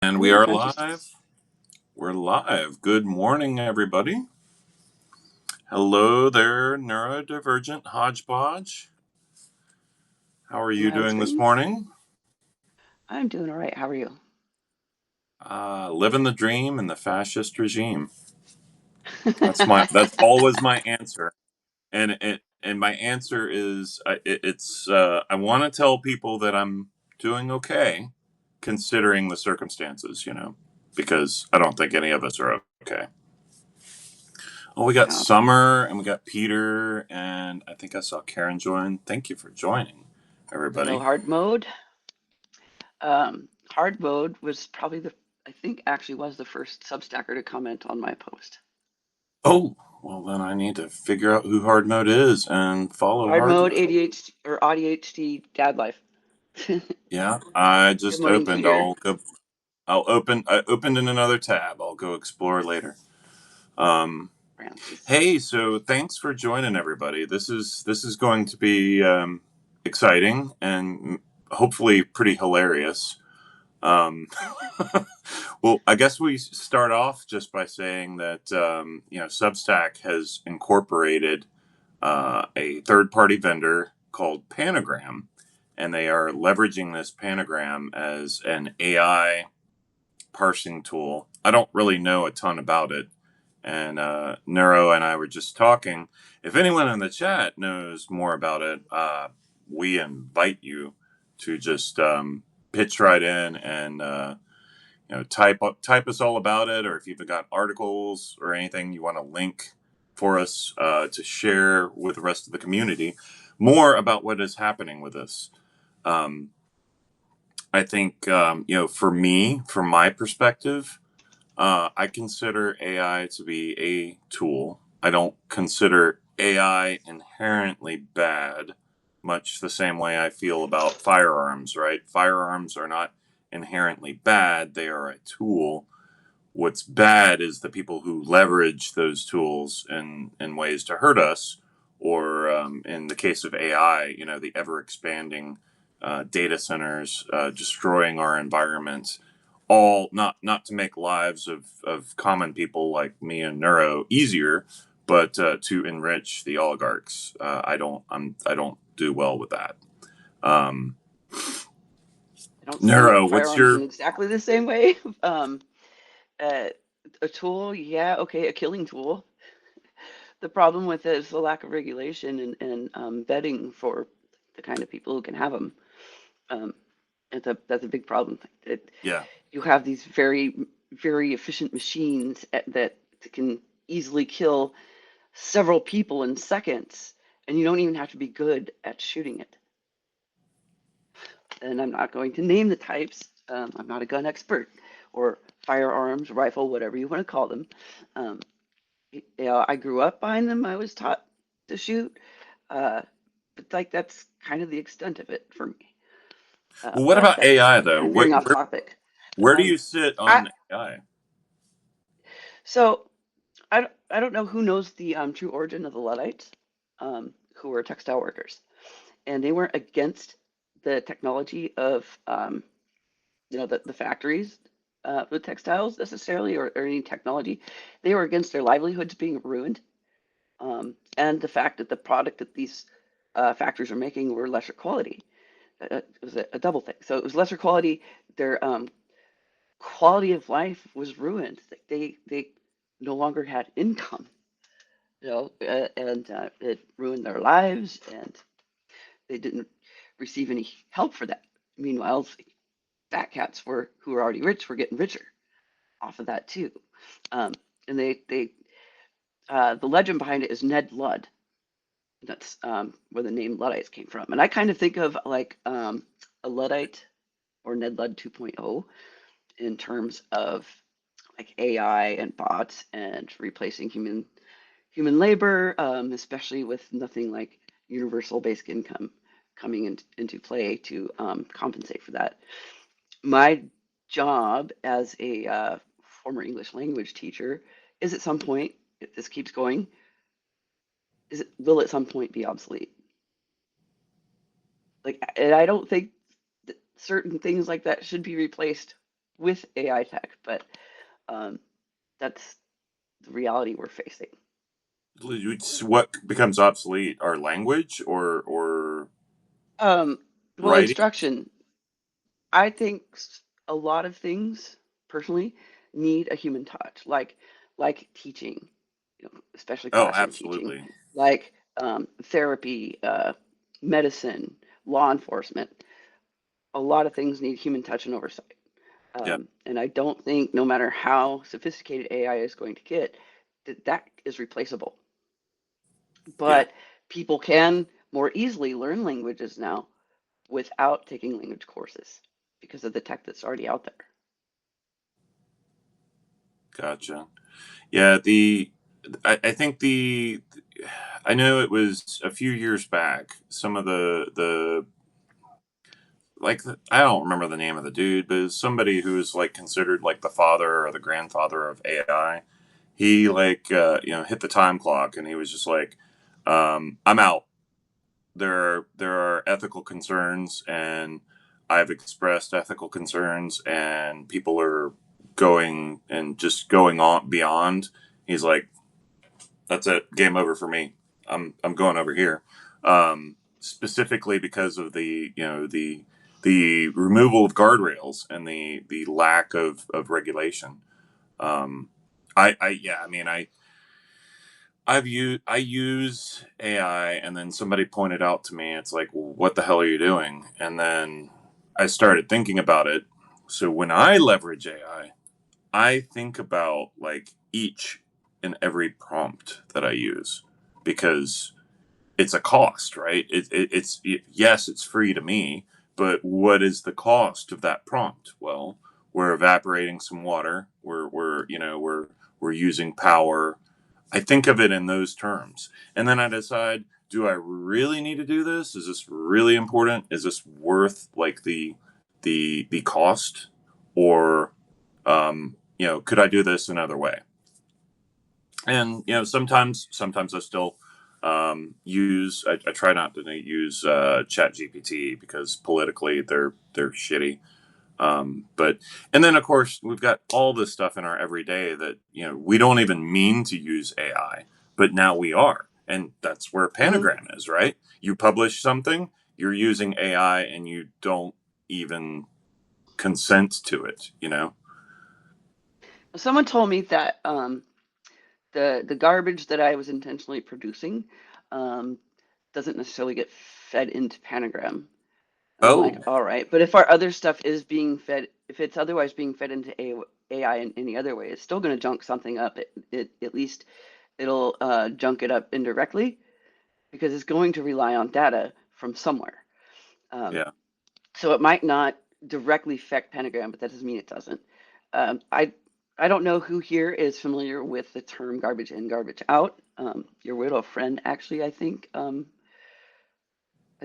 And we Hello, are Francis. live. We're live. Good morning, everybody. Hello there, NeuroDivergent Hodgepodge. How are you Am I on doing this screen? morning? I'm doing all right. How are you? Living the dream in the fascist regime. That's always my answer. And my answer is I want to tell people that I'm doing okay, considering the circumstances. Because I don't think any of us are okay. Oh, we got Yeah. Summer and we got Peter, and I think I saw Karen join. Thank you for joining, Hello, everybody. hard mode. Hard mode was probably I think actually was the first Substacker to comment on my post. Oh, well, then I need to figure out who Hard Mode is and follow Hard Hard mode, Mode. ADHD or ADHD dad life. Good Yeah, I just morning, opened. Peter. I'll go. I'll open. I opened in another tab. I'll go explore later. Um, Francis. hey, so thanks for joining, everybody. This is going to be exciting and hopefully pretty hilarious. Um, well, I guess we start off just by saying that Substack has incorporated a third-party vendor called Panagram, and they are leveraging this Panagram as an AI parsing tool. I don't really know a ton about it, and Neuro and I were just talking. If anyone in the chat knows more about it, we invite you to just pitch right in and type us all about it, or if you've got articles or anything you want to link for us to share with the rest of the community more about what is happening with this. Um, I think for me, from my perspective, I consider AI to be a tool. I don't consider AI inherently bad, much the same way I feel about firearms, right? Firearms are not inherently bad, they are a tool. What's bad is the people who leverage those tools in ways to hurt us, or in the case of AI, the ever expanding data centers destroying our environment, all not to make lives of common people like me and Neuro easier, but to enrich the oligarchs. I don't do well with that. Um, I don't see Neuro, what's firearms in your exactly the same way. Uh, a tool, yeah, okay, a killing tool. The problem with it is the lack of regulation and vetting for the kind of people who can have them. Um, that's a big problem. yeah? You have these very efficient machines that can easily kill several people in seconds, and you don't even have to be good at shooting it. And I'm not going to name the types. I'm not a gun expert or firearms, rifle, whatever you want to call them. Um, I grew up behind them. I was taught to shoot, uh, but like that's kind of the extent of it for me. Well, what But about AI I'm though? kind of veering off topic. Where do Um, you sit I on AI? so I don't know who knows the true origin of the Luddites, who were textile workers, and they weren't against the technology of the factories with textiles necessarily, or any technology. They were against their livelihoods being ruined, and the fact that the product that these factories were making were lesser quality. It was a double thing. So it was lesser quality. Their quality of life was ruined. They no longer had income, and it ruined their lives, and they didn't receive any help for that. Meanwhile, fat cats who were already rich were getting richer off of that too. Um, and the legend behind it is Ned Ludd. That's where the name Luddites came from. And I kind of think of like a Luddite or Ned Ludd 2.0 in terms of like AI and bots and replacing human labor, especially with nothing like universal basic income coming into play to compensate for that. My job as a former English language teacher is at some point, if this keeps going, will at some point be obsolete. Like, and I don't think that certain things like that should be replaced with AI tech, but um, that's the reality we're facing. What becomes obsolete? Our language or Um, well, writing? instruction, I think a lot of things personally need a human touch, like teaching, especially Oh, classroom teaching, absolutely. like therapy, medicine, law enforcement. A lot of things need human touch and oversight. Yeah, And I don't think, no matter how sophisticated AI is going to get, that that is replaceable. yeah, But people can more easily learn languages now without taking language courses because of the tech that's already out there. gotcha. Yeah, I think I know it was a few years back. Some of I don't remember the name of the dude, but it's somebody who is like considered like the father or the grandfather of AI. He like hit the time clock and he was just like, I'm out. There are ethical concerns, and I've expressed ethical concerns, and people are going on beyond. He's like, that's it, game over for me. I'm going over here, specifically because of the removal of guardrails and the lack of regulation. Um, I yeah, I mean I use AI, and then somebody pointed out to me, it's like, well, what the hell are you doing? And then I started thinking about it. So when I leverage I think about like each and every prompt that I use, because it's a cost, right? Yes, it's free to me, but what is the cost of that prompt? Well, we're evaporating some water. We're using power. I think of it in those terms, and then I decide: do I really need to do this? Is this really important? Is this worth like the cost, or could I do this another way? And sometimes I still I try not to use chat gpt because politically they're shitty. But and then of course we've got all this stuff in our everyday that we don't even mean to use ai, but now we are, and that's where Mm-hmm. Panagram is, right? You publish something, you're using ai, and you don't even consent to it. Someone told me that the garbage that I was intentionally producing um, doesn't necessarily get fed into Panagram. And I'm like, Oh, all right, but if our other stuff is being fed, if it's otherwise being fed into AI in any other way, it's still going to junk something up. It at least it'll junk it up indirectly because it's going to rely on data from somewhere. Um, yeah. so it might not directly affect Pentagram, but that doesn't mean it doesn't. Um, I I don't know who here is familiar with the term garbage in, garbage out. Your widow friend, actually, I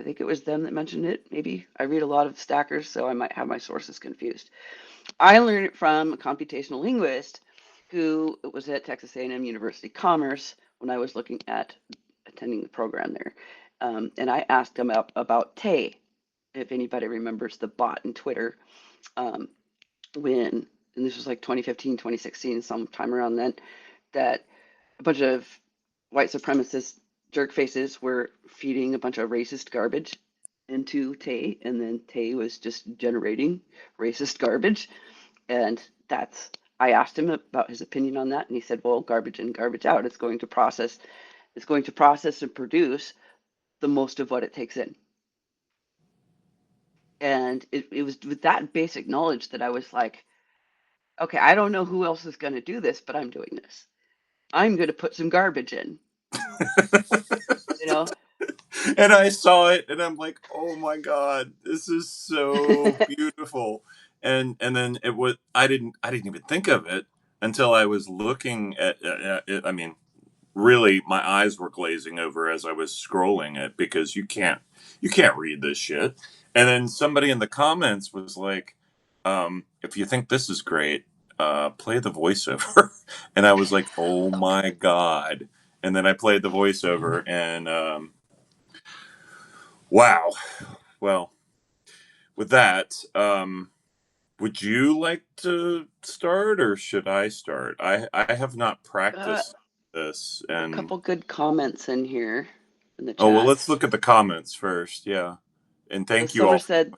think it was them that mentioned it. Maybe I read a lot of stackers, so I might have my sources confused. I learned it from a computational linguist who was at Texas A&M University Commerce when I was looking at attending the program there. And I asked him about Tay, if anybody remembers the bot in Twitter, um, when, and this was like 2015, 2016, sometime around then, that a bunch of white supremacist jerk faces were feeding a bunch of racist garbage into Tay, and then Tay was just generating racist garbage. And that's, I asked him about his opinion on that, and he said, well, garbage in, garbage out. It's going to process and produce the most of what it takes in. And it was with that basic knowledge that I was like, okay, I don't know who else is going to do this, but I'm doing this. I'm going to put some garbage in, you know? And I saw it, and I'm like, "Oh my god, this is so beautiful." And then I didn't even think of it until I was looking at it. I mean, really, my eyes were glazing over as I was scrolling it, because you can't read this shit. And then somebody in the comments was like, "If you think this is great, play the voiceover." And I was like, "Oh my god." And then I played the voiceover, and wow. Well, with that, Would you like to start or should I start? I have not Uh, practiced this a and couple good comments in here in the oh well, let's chats. look at the comments first. Yeah. And So thank you Summer all for said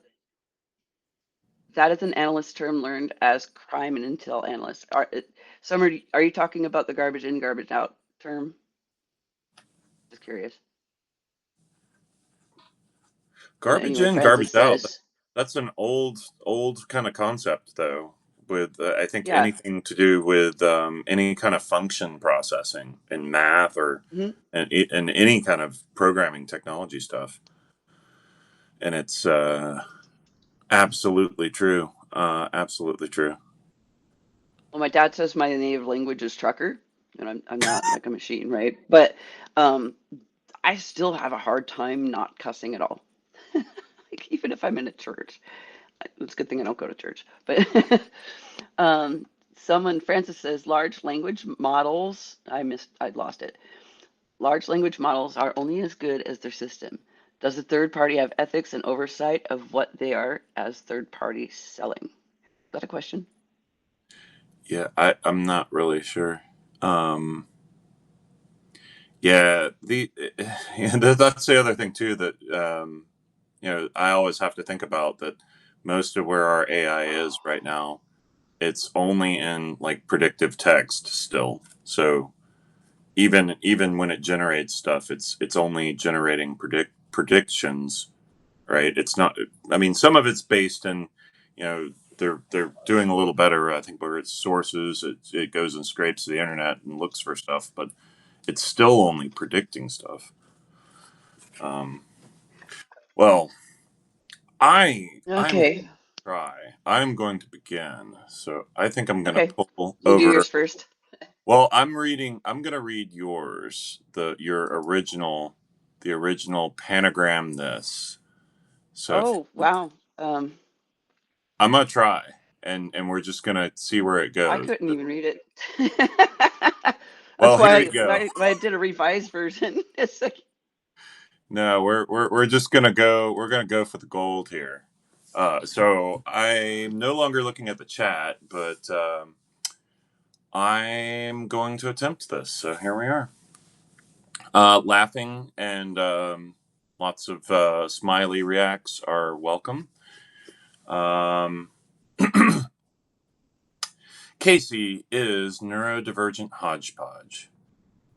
that is an analyst term learned as crime and intel analyst. Summer, are you talking about the garbage in, garbage out term? Just curious. garbage Anyway, in, garbage Francis out. says, That's an old kind of concept though. With I think yeah. anything to do with any kind of function processing in math or Mhm. in any kind of programming technology stuff. And it's absolutely true. Absolutely true. Well, my dad says my native language is trucker, and I'm not like a machine, right? But um, I still have a hard time not cussing at all. Like even if I'm in a church, it's a good thing I don't go to church. But um, someone Francis says large language models. I lost it. Large language models are only as good as their system. Does the third party have ethics and oversight of what they are as third party selling? Is that a question? Yeah, I'm not really sure. Um, yeah, the yeah, that's the other thing too that I always have to think about that most of where our AI is right now, it's only in like predictive text still. So even when it generates stuff, it's only generating predictions, right? It's not. I mean, some of it's based in, you know, they're doing a little better. I think where it's sources, it goes and scrapes the internet and looks for stuff, but it's still only predicting stuff. Um, well, I'm Okay. try. I'm going to begin. So I think I'm going to Okay. pull You do over. yours first. Well, I'm reading. I'm going to read yours, your original, the original Panagram This. So if Oh, wow. I'm gonna try, and we're just gonna see where it I goes. couldn't even read it. That's Well, here why you go. why I did a revised version. It's like, No, we're just gonna go. We're gonna go for the gold here. So I'm no longer looking at the chat, but I'm going to attempt this. So here we are. Laughing and lots of smiley reacts are welcome. Um, Casey is neurodivergent hodgepodge.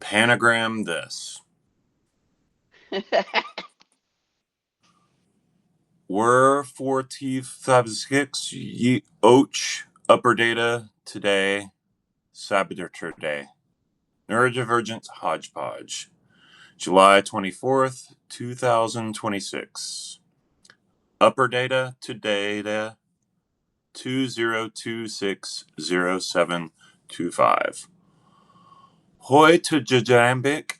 Panagram this. Were 46 ye och upper data today, Saboteur day. Neurodivergent hodgepodge. July 24th, 2026. Upper data to data 20260725. Hoi to Jajambic,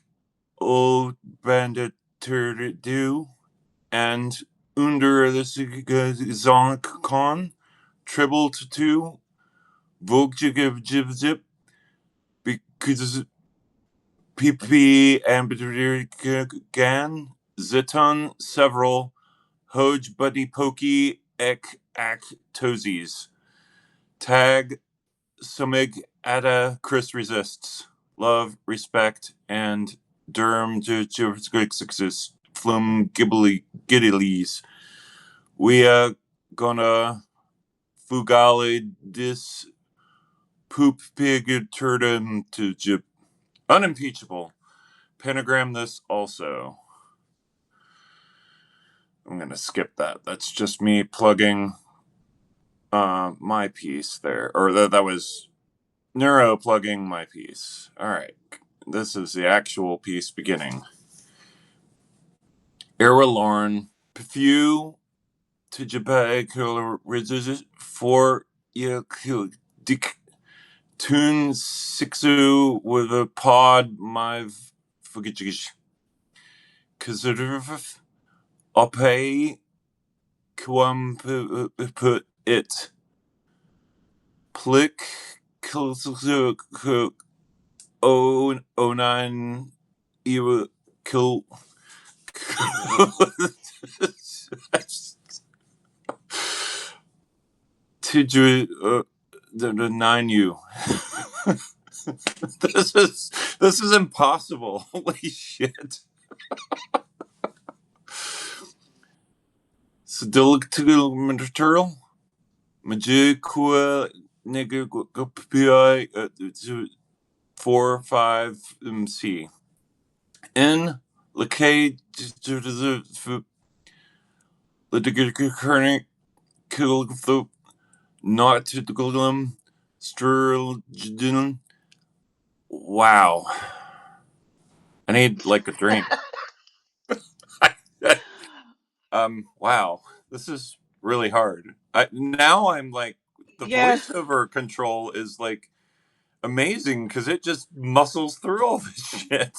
old bandit do and under the Zonkon, Tribble to two, Vogjib because PP and Gan, Ziton, several, Hoj Buddy Pokey, Ek Ak Toesies. Tag, Sumig Ada, Chris Resists. Love, respect, and Derm Flum Giddilies. We gonna Fugali dis poop pig turdum to jip. Unimpeachable. Pentagram this also. I'm gonna skip that. That's just me plugging my piece there. Or that was Neuro plugging my piece. Alright. This is the actual piece beginning. Era Lorne, few to Japan for dick tune sixu with a pod my fugish conservative opay quam put it plick o nine era kill to do the nine you. This is impossible. Holy shit. Sedilictical Majikua nigga PI 4 5 MC. In Lakay Litigakurnik Kilgthoop not to the Gulum Sturgeon. Wow. I need like a drink. Wow. This is really hard. Now I'm like the Yes. voiceover control is like amazing because it just muscles through all this shit.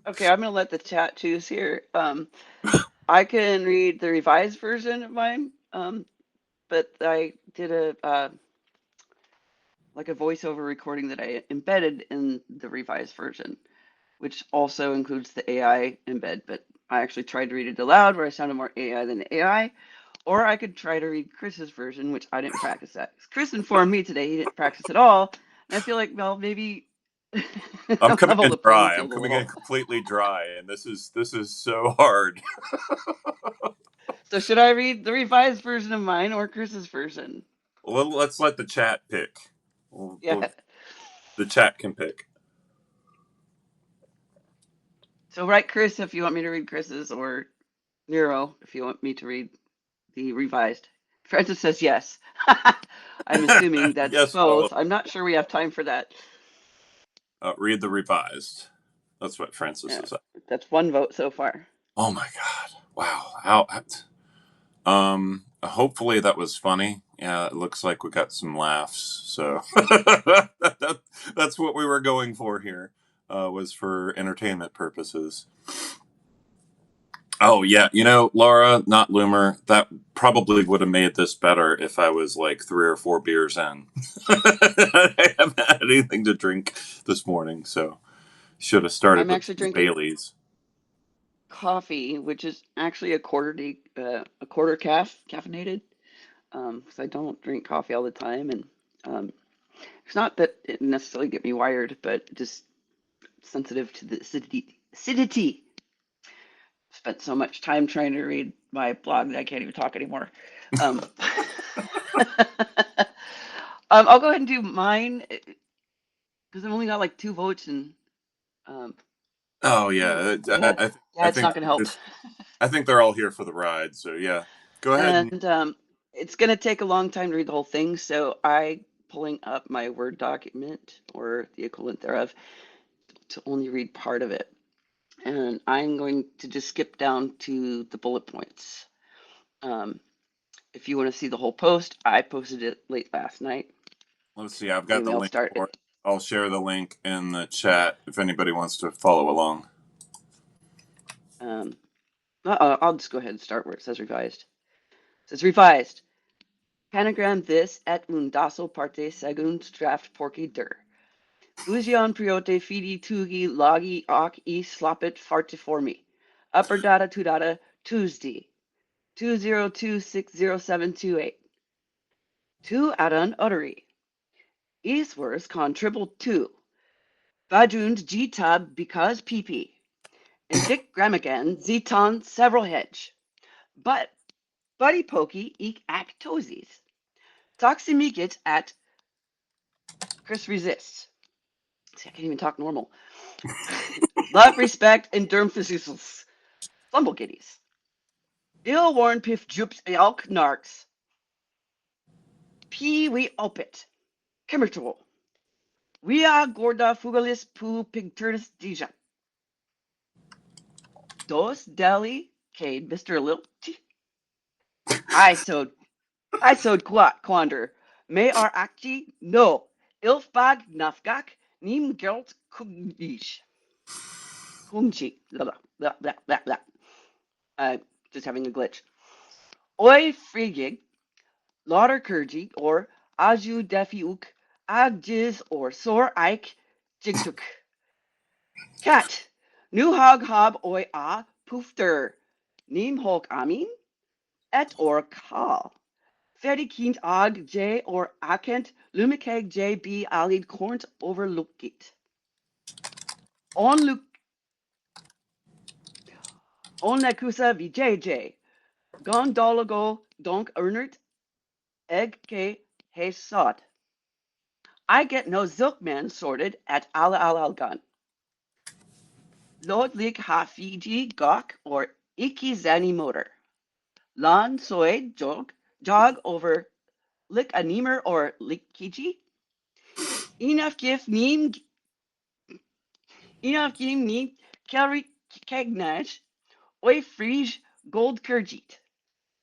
Okay, I'm gonna let the chat choose here. I can read the revised version of mine, but I did a like a voiceover recording that I embedded in the revised version, which also includes the AI embed. But I actually tried to read it aloud, where I sounded more AI than AI. Or I could try to read Chris's version, which I didn't practice that. Chris informed me today he didn't practice at all, and I feel like, well, maybe I'm I'll coming level in the playing dry. I'm field a coming in little. completely dry, and this is so hard. So should I read the revised version of mine or Chris's version? Well, let's let the chat pick. Yeah. The chat can pick. So write Chris if you want me to read Chris's, or Neuro if you want me to read the revised. Francis says yes. I'm assuming that's Yes, all of both. I'm not sure we have time for that. read the revised. That's what Francis Yeah, is. that's one vote so far. Oh my god! Wow. How? Hopefully that was funny. Yeah, it looks like we got some laughs. So that's what we were going for here. Was for entertainment purposes. Oh yeah, you know, Laura, not Loomer. That probably would have made this better if I was like 3 or 4 beers in. I haven't had anything to drink this morning, so should have started I'm with actually some drinking Baileys. coffee, which is actually a quarter caffeinated. Because I don't drink coffee all the time, and it's not that it necessarily get me wired, but just sensitive to the acidity. Spent so much time trying to read my blog that I can't even talk anymore. Um, I'll go ahead and do mine because I've only got like 2 votes, and um, Oh yeah, yeah, I it's not think going to help. I think they're all here for the ride. So yeah, go ahead and And it's going to take a long time to read the whole thing, so I pulling up my Word document or the equivalent thereof to only read part of it. And I'm going to just skip down to the bullet points. Um, if you want to see the whole post, I posted it late last night. let's see. I've got Maybe the I'll link start for it. it. I'll share the link in the chat if anybody wants to follow along. Um, I'll just go ahead and start where it says revised. It says revised. Panagram this et un daso parte segunt draft porky dur. Fusion priote fidi tugi logi ok e slopit fartiformi. Upper data to data Tuesday. 2026078. Two addon uttery. Eastwards con triple two. Vajund G tab because pp. And Dick Gramigan zeton several hedge. But buddy pokey eke act toesies. Toximikit at Chris resists. See, I can't even talk normal. Love, respect, and derm physicals. Fumble giddies. Ill worn piff jupes elk narks. Pee we opit. Kimmertool. Ria gorda fugalis pu pigturnis dija. Dos deli cade Mr. Lil. I sewed quander. May our acti no. Ilfbag nafgak nim gelt kungish. Kunchi. Blah, blah, blah, blah, blah. Just having a glitch. Oi frigig. Lauder Kurgi or Aju Defiuk, Agjiz or Sor Ike Jigtuk. Cat. Nu hog hob oi a poofter. Neem hulk amin et or kal. Ferdy kind ag j or akent lumikeg j b alid kornt overlookit. On nakusa vjj. Gondolago donk ernert egg ke he sod. I get no zilkman sorted at al-gun. Lod lik ha Fiji gok or iki zani motor. Lan soy jog over lik animer or lik kiji. Enough gif neem kelri kegnaj oi frige gold kurjit.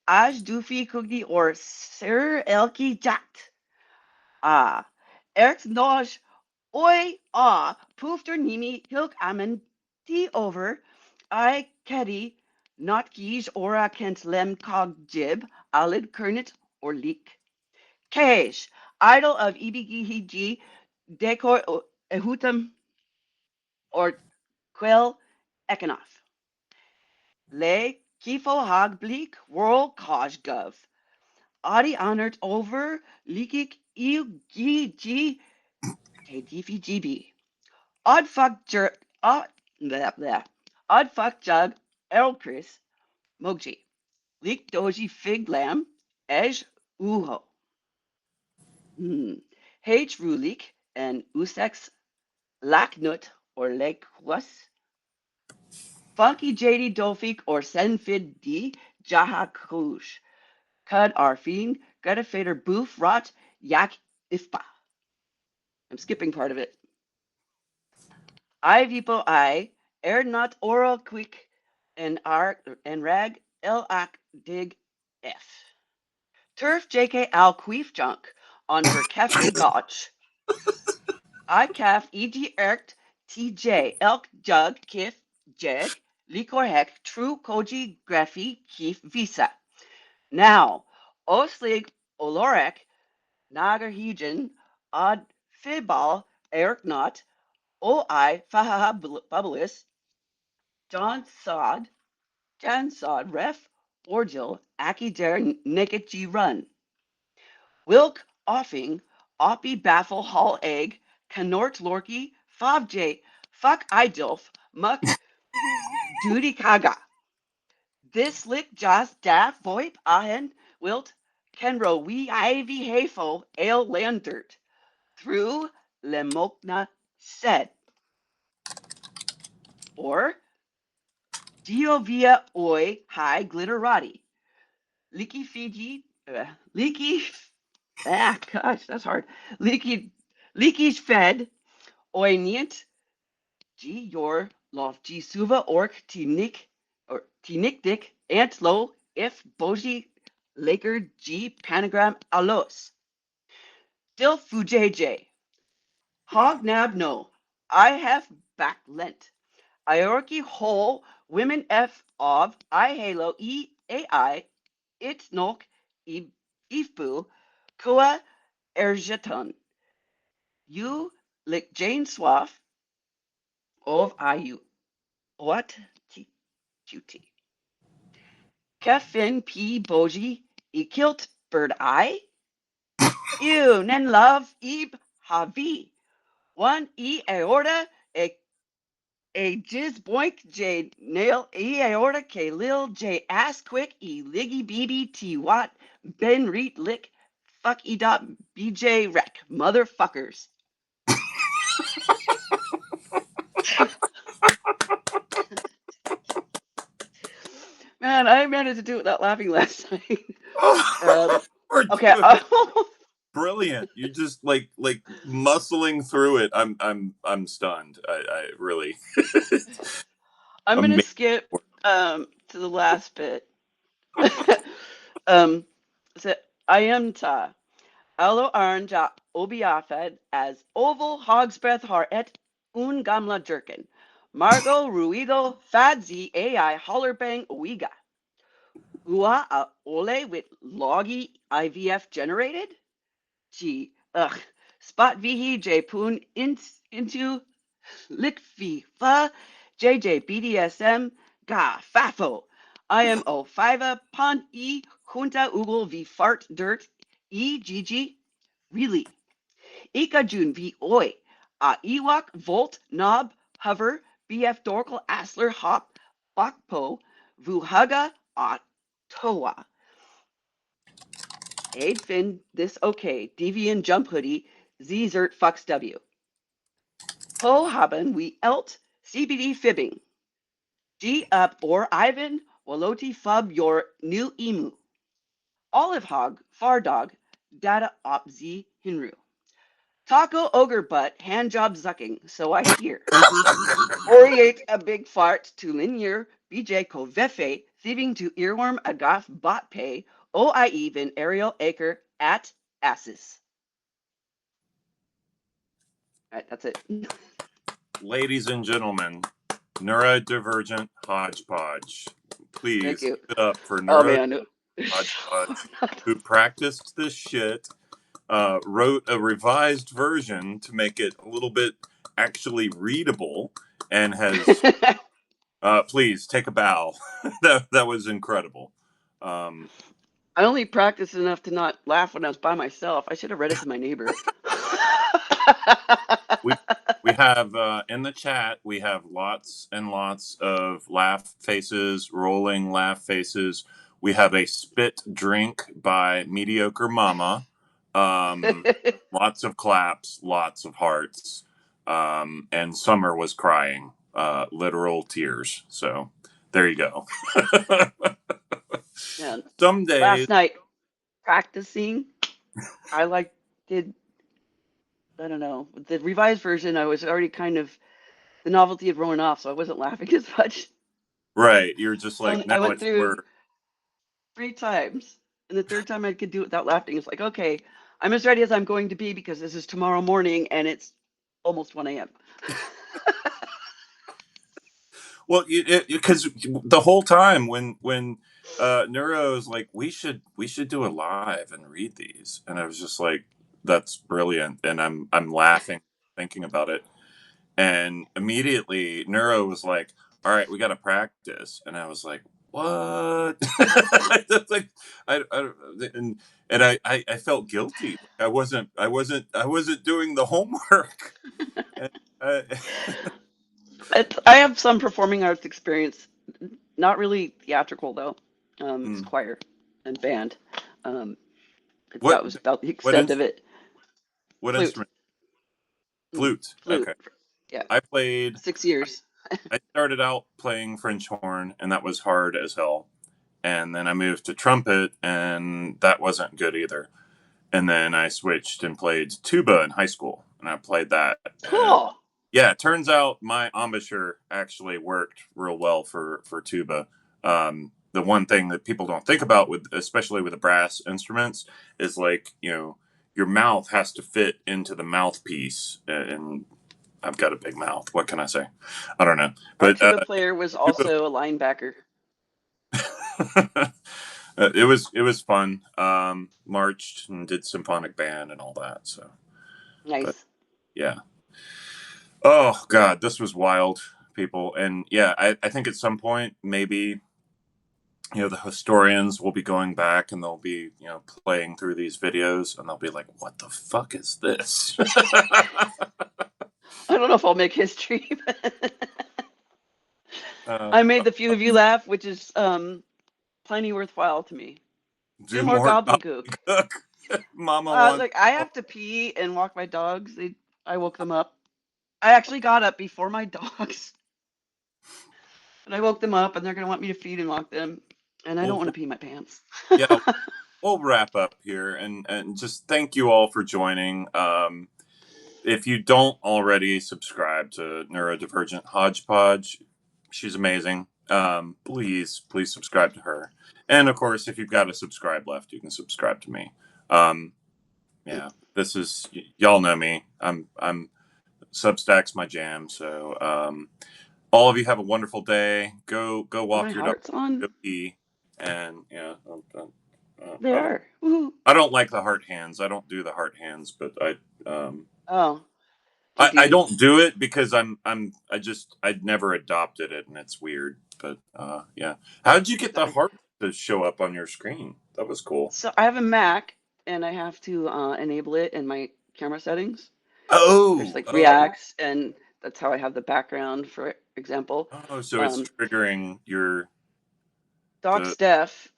Aj doofy cookie or sir elki jacht. Ah, Erks noj oi poofter nimi hilk amen die over I keddy not gies ora kent lem cog jib alid kernet or leak. Cash, idol of ebgg decor ehutum or quel ekanoff. Le kifo hag bleak whirl kaj gov. Adi honored over leakik ew gg KDVGB. Odd fuck jerk. Odd fuck jug. Errol Chris. Mogji. Leak doji fig lamb. Ej uho. H rulik and usex laknut or lekwas. Funky JD Dofik or Senfid D. Jaha Kush. Cud Arfin. Gutta Fader Boof Rot. Yak Ifpa. I'm skipping part of it. I vipo I. Er not oral quick and rag ak dig f. Turf JK al queef junk on her kefke gotch. I calf eg erkt TJ elk jug kif jeg likor heck true koji graphy kif visa. Now oslig olorek nagarhegan odd fibal erk not oi fahaha bubblus John Sod ref Orgil Aki der Neketji run. Wilk offing Oppie baffle hall egg Canort lorky Favj fuck idilf muck duty kaga. This lick jas daff voip ahen wilt Kenro wee ivy hefo ale landert through lemokna said. Or Diovia oi high glitterati. Leaky Fiji, leaky, gosh, that's hard. Leaky's fed, oi nient, g your lof g suva ork tinik, or tinik dick, ant low, if boji laker g panagram alos. Still fujeje. Hog nab no, I have back lent. Iorki whole women f of I halo e ai it's nok ifbu kua erjeton. You lick Jane Swaff of IU. What QT. Kefin P. Boji e kilt bird eye. Ew, nen love eb havi. One e aorta a jizz boink j nail e aorta k lil j ass quick e liggy bb t wat ben reet lick fuck e dot bj wreck motherfuckers. Man, I managed to do it without laughing last night. Okay. Brilliant. You just like muscling through it. I'm stunned. I really I'm gonna amazing. skip to the last bit. So I am ta allo arnja obiafed as oval hog's breath har et un gamla jerkin. Margot ruido fadzi ai hollerbang oiga. Ua ole with loggy IVF generated? Gee, ugh. Spot vihi j poon into lickfi fa JJ BDSM ga fafo. I am o fiva pan e junta ugel v fart dirt e gigi really. Ika jun v oi a ewok volt knob hover bf dorkel asler hop bakpo vuhaga a toa. Aid fin this okay deviant jump hoodie z zert fucks w. Ho haben we elt CBD fibbing. G up or Ivan Woloti fub your new emu. Olive hog, far dog, data op z hinru. Taco ogre butt, hand job zucking, so I hear. Oriate a big fart to linear, BJ Kovefe, thieving to earworm agath bot pay, I even Ariel Acre at asses. All right, that's it. Ladies and gentlemen, NeuroDivergent Hodgepodge. Thank Please you. give it up for Oh NeuroDivergent man. Hodgepodge, who practiced this shit, wrote a revised version to make it a little bit actually readable, and has please take a bow. that was incredible. Um, I only practiced enough to not laugh when I was by myself. I should have read it to my neighbor. we we have in the chat, we have lots and lots of laugh faces, rolling laugh faces. We have a spit drink by Mediocre Mama. Lots of claps, lots of hearts. And Summer was crying, literal tears. So there you go. Yeah. Some days, Last night practicing, I did I don't know the revised version. I was already kind of the novelty had worn off, so I wasn't laughing as much. right, you're just So like, now I went it's through work. 3 times, and the third time I could do it without laughing. It's like, okay, I'm as ready as I'm going to be because this is tomorrow morning and it's almost 1 a.m. Well, because the whole time when Neuro's like, we should do a live and read these, and I was just like, that's brilliant, and I'm laughing thinking about it, and immediately Neuro was like, all right, we got to practice, and I was like, what? That's like, I and I felt guilty. I wasn't doing the homework. And I, I have some performing arts experience, not really theatrical though. It's Hmm. choir and band. Um, what that was about the what extent of it. what Flute, instrument? Flute. flute. Okay. Yeah, I played, 6 years. I started out playing French horn, and that was hard as hell. And then I moved to trumpet, and that wasn't good either. And then I switched and played tuba in high school, and I played that. And Cool. yeah, it turns out my embouchure actually worked real well for tuba. The one thing that people don't think about, with especially with the brass instruments, is like, your mouth has to fit into the mouthpiece, and I've got a big mouth. What can I say? I don't know, Our but tuba player was tuba. also a linebacker. It was fun. Marched and did symphonic band and all that. So, but Nice. yeah. Oh God, this was wild, people. And yeah, I think at some point maybe, the historians will be going back, and they'll be, playing through these videos, and they'll be like, "What the fuck is this?" I don't know if I'll make history, but uh, I made the few of you laugh, which is plenty worthwhile to me. Do do more more gobbledygook. gobbledygook. Mama I was wants. like, I have to pee and walk my dogs. I woke them up. I actually got up before my dogs, and I woke them up, and they're gonna want me to feed and walk them, and I don't Well, want to pee my pants. yeah, we'll wrap up here, and just thank you all for joining. If you don't already subscribe to NeuroDivergent Hodgepodge, she's amazing. Please subscribe to her. And of course, if you've got a subscribe left, you can subscribe to me. Um, yeah, this is, y'all know me. I'm Substack's my jam. So all of you have a wonderful day. Go My walk your dog. heart's on. Go pee. And yeah, They are. Woo. I don't like the heart hands. I don't do the heart hands, but um, Oh, too I deep. don't do it because I never adopted it, and it's weird. But yeah, how did you get the Sorry. heart to show up on your screen? That was cool. So I have a Mac and I have to enable it in my camera settings. There's Oh, like three oh, acts, and that's how I have the background, for example. oh! So it's Um, triggering your Doc the Steph,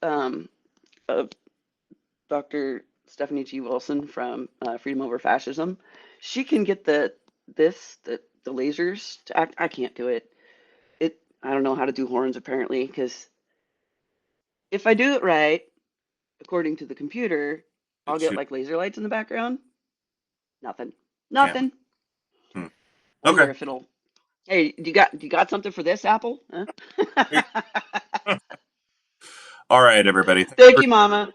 uh, Dr. Stephanie G. Wilson from Freedom Over Fascism, she can get the lasers to act. I can't do it. I don't know how to do horns apparently, because if I do it right, according to the computer, I'll it get should like laser lights in the background. Nothing. can't. Nothing. Hmm. Wonder Okay. if it'll. Hey, do you got something for this, Apple? Huh? All right, everybody. Thank you, Mama.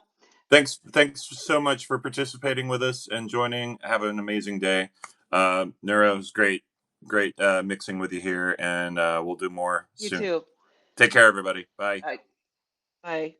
Thanks so much for participating with us and joining. Have an amazing day. Neuro is great mixing with you here, and we'll do more You soon. too. Take care, everybody. Bye. Bye. Bye.